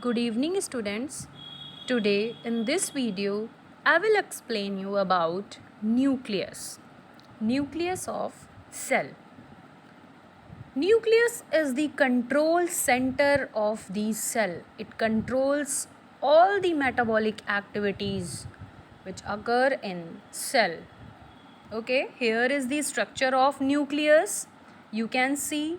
Good evening students. Today in this video I will explain you about nucleus. Nucleus of cell. Nucleus is the control center of the cell. It controls all the metabolic activities which occur in cell. Okay, here is the structure of nucleus. You can see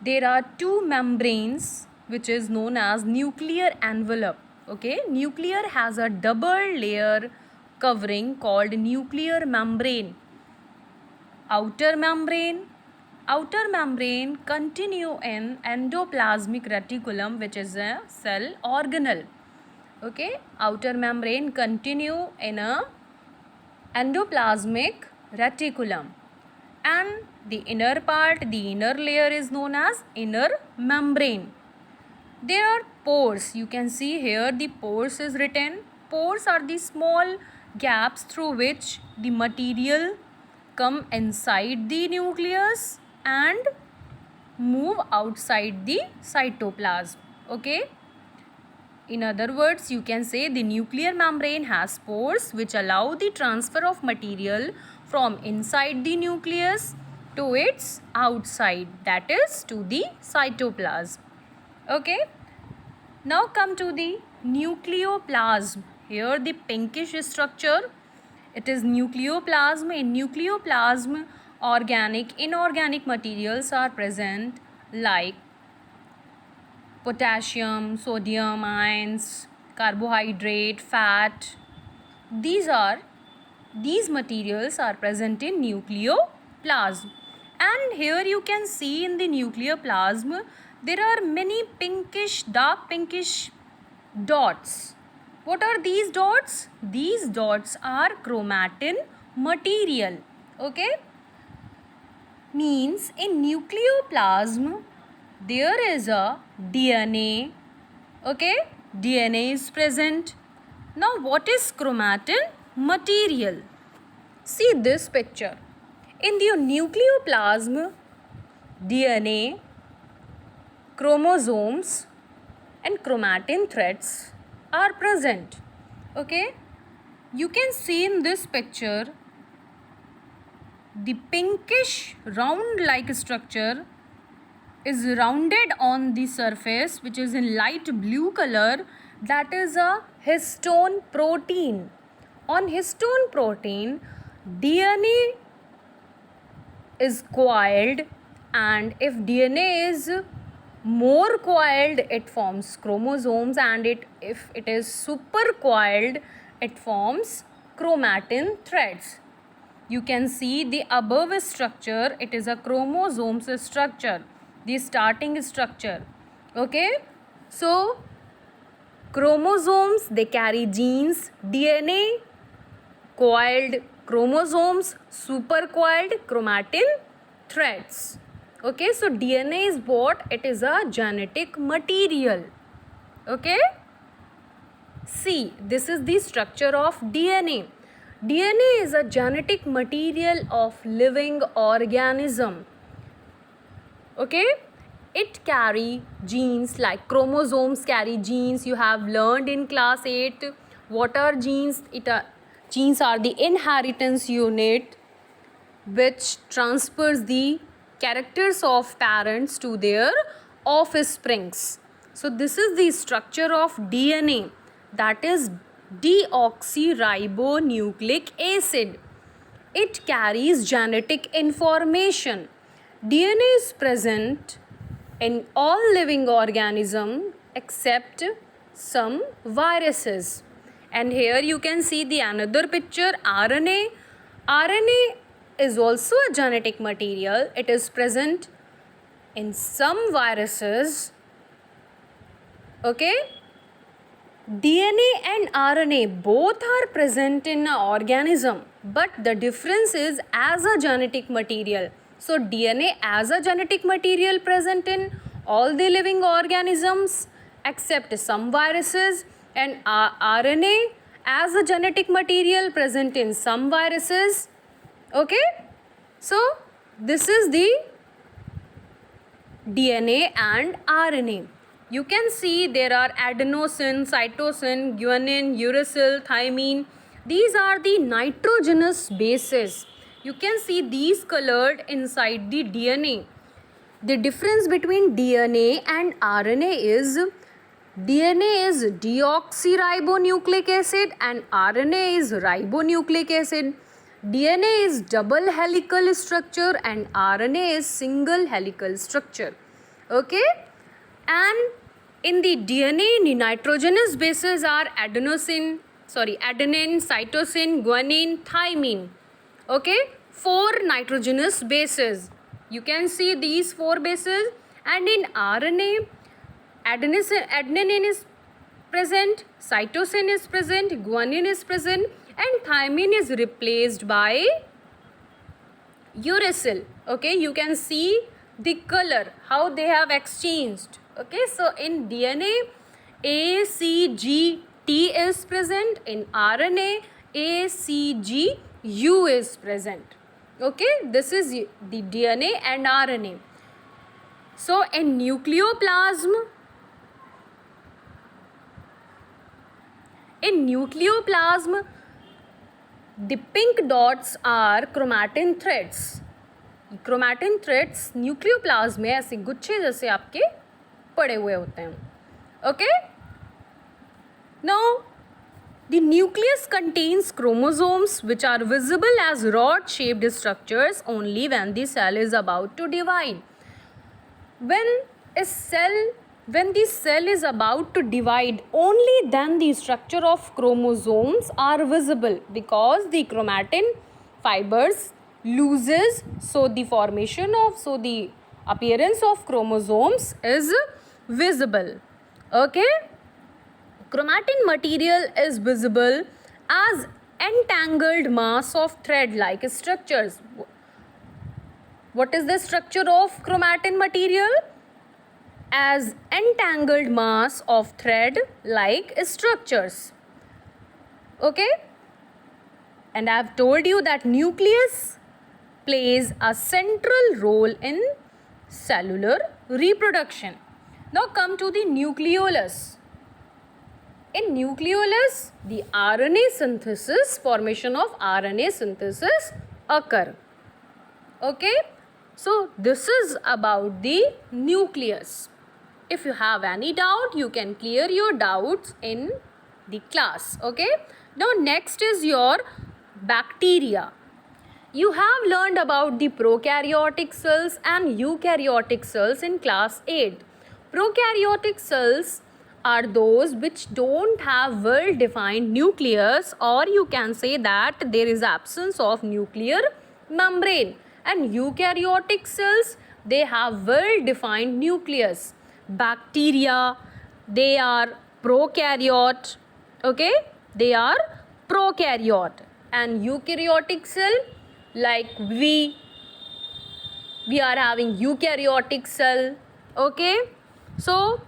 there are two membranes which is known as nuclear envelope. Okay, nuclear has a double layer covering called nuclear membrane. Outer membrane continue in endoplasmic reticulum, which is a cell organelle. Okay, outer membrane continue in a endoplasmic reticulum, and the inner part, the inner layer is known as inner membrane. There are pores. You can see here the pores is written. Pores are the small gaps through which the material come inside the nucleus and move outside the cytoplasm. Okay. In other words, you can say the nuclear membrane has pores which allow the transfer of material from inside the nucleus to its outside, that is to the cytoplasm. Okay. Now come to the nucleoplasm. Here the pinkish structure, it is nucleoplasm. In nucleoplasm, organic, inorganic materials are present like potassium, sodium ions, carbohydrate, fat. These materials are present in nucleoplasm. And here you can see in the nucleoplasm there are many pinkish, dark pinkish dots. What are these dots? These dots are chromatin material. Okay? Means in nucleoplasm there is a DNA. Okay? DNA is present. Now what is chromatin material? See this picture. In the nucleoplasm, DNA, chromosomes and chromatin threads are present. Okay? You can see in this picture the pinkish round like structure is rounded on the surface, which is in light blue color. That is a histone protein. On histone protein, DNA is coiled, and if DNA is more coiled, it forms chromosomes, and if it is super coiled, it forms chromatin threads. You can see the above structure, it is a chromosomes structure, the starting structure. Okay, so chromosomes, they carry genes, DNA, coiled chromosomes, supercoiled chromatin threads. Okay, so DNA is what? It is a genetic material. Okay, see, this is the structure of DNA. DNA is a genetic material of living organism. Okay, it carry genes, like chromosomes carry genes. You have learned in class 8 what are genes. Genes are the inheritance unit which transfers the characters of parents to their offsprings. So this is the structure of DNA, that is deoxyribonucleic acid. It carries genetic information. DNA is present in all living organisms except some viruses. And here you can see the another picture, RNA. RNA is also a genetic material. It is present in some viruses. Okay? DNA and RNA both are present in an organism, but the difference is as a genetic material. So DNA as a genetic material present in all the living organisms except some viruses, and RNA as a genetic material present in some viruses. Okay, so this is the DNA and RNA. You can see there are adenosine, cytosine, guanine, uracil, thymine. These are the nitrogenous bases. You can see these colored inside the DNA. The difference between DNA and RNA is DNA is deoxyribonucleic acid and RNA is ribonucleic acid. DNA is double helical structure and RNA is single helical structure. Okay? And in the DNA, the nitrogenous bases are adenosine, adenine, cytosine, guanine, thymine. Okay? 4 nitrogenous bases. You can see these 4 bases. And in RNA, adenine is present, cytosine is present, guanine is present, and thymine is replaced by uracil. Okay, you can see the color, how they have exchanged. Okay, so in DNA, A, C, G, T is present. In RNA, A, C, G, U is present. Okay, this is the DNA and RNA. So in nucleoplasm, the pink dots are chromatin threads. Chromatin threads nucleoplasm में ऐसे गुच्छे जैसे आपके पड़े हुए होते हैं. Okay? Now, the nucleus contains chromosomes which are visible as rod-shaped structures only when the cell is about to divide. When the cell is about to divide, only then the structure of chromosomes are visible because the chromatin fibers loses, so the appearance of chromosomes is visible. Okay? Chromatin material is visible as entangled mass of thread-like structures. What is the structure of chromatin material? As entangled mass of thread-like structures. Okay? And I have told you that nucleus plays a central role in cellular reproduction. Now come to the nucleolus. In nucleolus, the formation of RNA synthesis occur. Okay? So this is about the nucleus. If you have any doubt, you can clear your doubts in the class. Okay? Now next is your bacteria. You have learned about the prokaryotic cells and eukaryotic cells in class 8. Prokaryotic cells are those which don't have well-defined nucleus, or you can say that there is absence of nuclear membrane. And eukaryotic cells, they have well-defined nucleus. Bacteria, they are prokaryote. Okay? They are prokaryote. And eukaryotic cell, like we are having eukaryotic cell. Okay? So,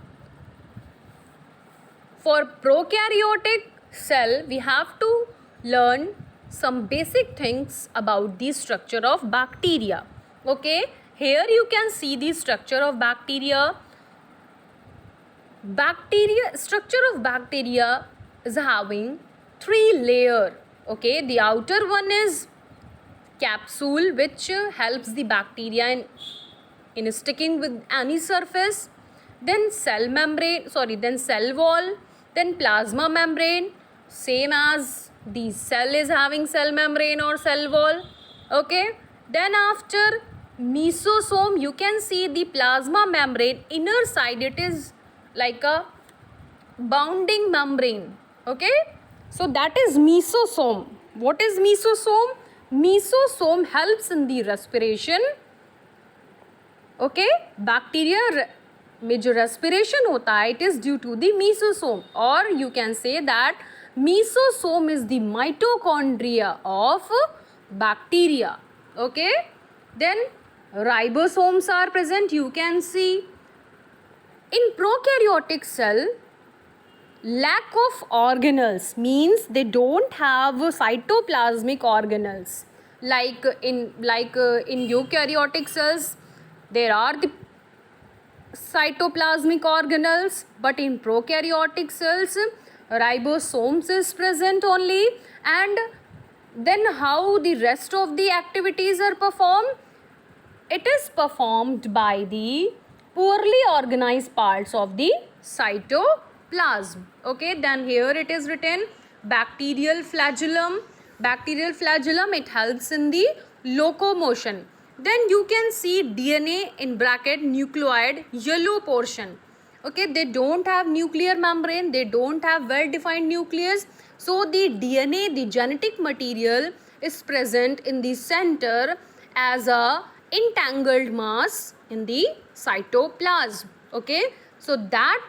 for prokaryotic cell, we have to learn some basic things about the structure of bacteria. Okay? Here you can see the structure of bacteria. Structure of bacteria is having 3 layers. Okay? The outer one is capsule, which helps the bacteria in sticking with any surface. Then cell wall, then plasma membrane, same as the cell is having cell membrane or cell wall. Okay? Then after mesosome, you can see the plasma membrane inner side, it is like a bounding membrane. Okay? So that is mesosome. What is mesosome? Mesosome helps in the respiration. Okay? Bacteria में जो respiration होता है, it is due to the mesosome, or you can say that mesosome is the mitochondria of bacteria. Okay? Then ribosomes are present. You can see in prokaryotic cell, lack of organelles means they don't have cytoplasmic organelles. Like in eukaryotic cells, there are the cytoplasmic organelles, but in prokaryotic cells ribosomes is present only. And then how the rest of the activities are performed? It is performed by the poorly organized parts of the cytoplasm. Okay, then here it is written bacterial flagellum. Bacterial flagellum, it helps in the locomotion. Then you can see DNA in bracket nucleoid yellow portion. Okay, they don't have nuclear membrane, they don't have well defined nucleus. So the DNA, the genetic material, is present in the center as a entangled mass in the cytoplasm. Okay, so that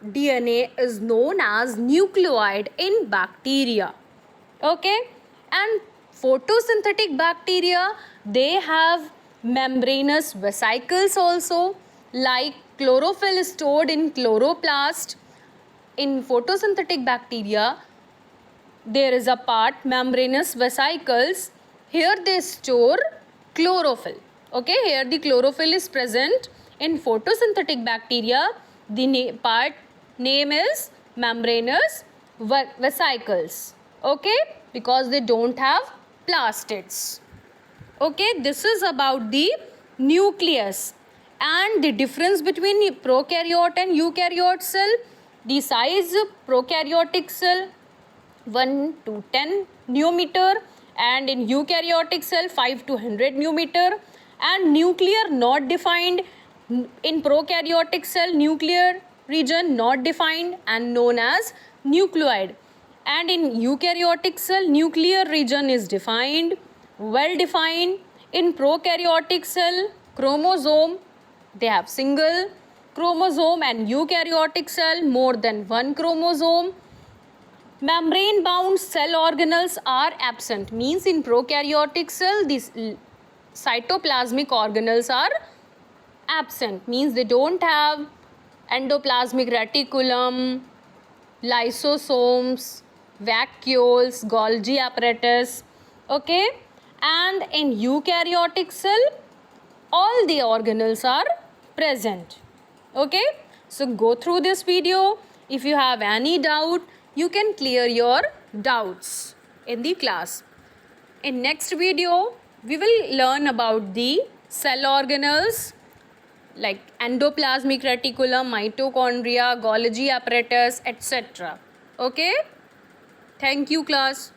DNA is known as nucleoid in bacteria. Okay, and photosynthetic bacteria, they have membranous vesicles also, like chlorophyll stored in chloroplast. In photosynthetic bacteria, there is a part membranous vesicles. Here they store chlorophyll. Okay, here the chlorophyll is present. In photosynthetic bacteria, the part name is membranous vesicles. Okay, because they don't have plastids. Okay, this is about the nucleus and the difference between prokaryote and eukaryote cell. The size prokaryotic cell 1 to 10 nanometer, and in eukaryotic cell 5 to 100 nanometer, and nuclear not defined. In prokaryotic cell, nuclear region not defined and known as nucleoid, and in eukaryotic cell, nuclear region is defined, well defined. In prokaryotic cell, chromosome, they have single chromosome, and eukaryotic cell more than one chromosome. Membrane bound cell organelles are absent, means in prokaryotic cell these cytoplasmic organelles are absent, means they don't have endoplasmic reticulum, lysosomes, vacuoles, Golgi apparatus. Okay, and in eukaryotic cell all the organelles are present. Okay, so go through this video. If you have any doubt, you can clear your doubts in the class. In next video, we will learn about the cell organelles like endoplasmic reticulum, mitochondria, Golgi apparatus, etc. Okay? Thank you, class.